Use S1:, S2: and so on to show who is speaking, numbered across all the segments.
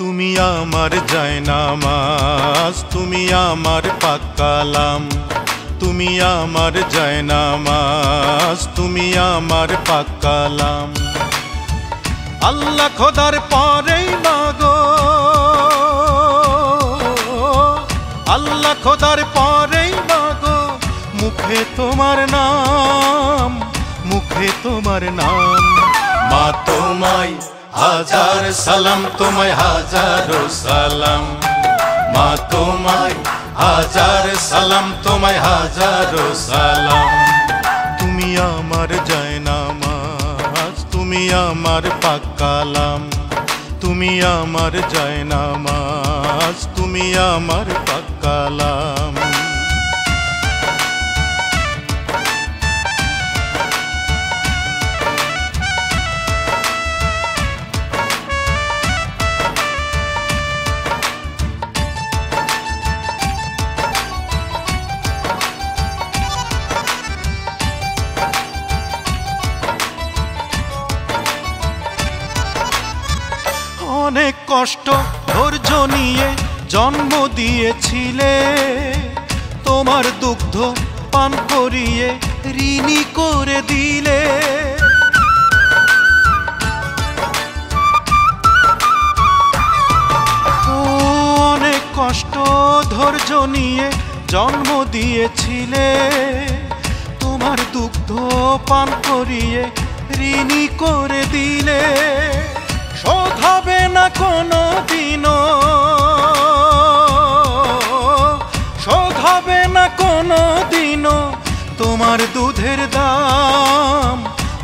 S1: তুমি আমার জায়নামাজ, তুমি আমার পাক কালাম। তুমি আমার জায়নামাজ, তুমি আমার পাক কালাম। আল্লাহ খোদার পরেই মাগো, আল্লাহ খোদার পরেই মাগো, মুখে তোমার নাম, মুখে তোমার নাম। মা তোমায় হাজার সালাম, তোমায় হাজারো সালাম। মা তোমায় হাজার সালাম, তোমায় হাজারো সালাম। তুমি আমার জায়নামাজ, তুমি আমার পাক কালাম। তুমি আমার জায়নামাজ, তুমি আমার পাক কালাম। অনেক কষ্ট ধৈর্য নিয়ে জন্ম দিয়েছিলে, তোমার দুগ্ধ পান করিয়ে ঋণী করে দিলে। অনেক কষ্ট ধৈর্য নিয়ে জন্ম দিয়েছিলে, তোমার দুগ্ধ পান করিয়ে ঋণী করে দিলে। শোধ হবে না কোনো দিনও, শোধ হবে না কোনো দিনও তোমার দুধের দাম,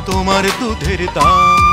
S1: তোমার দুধের দাম।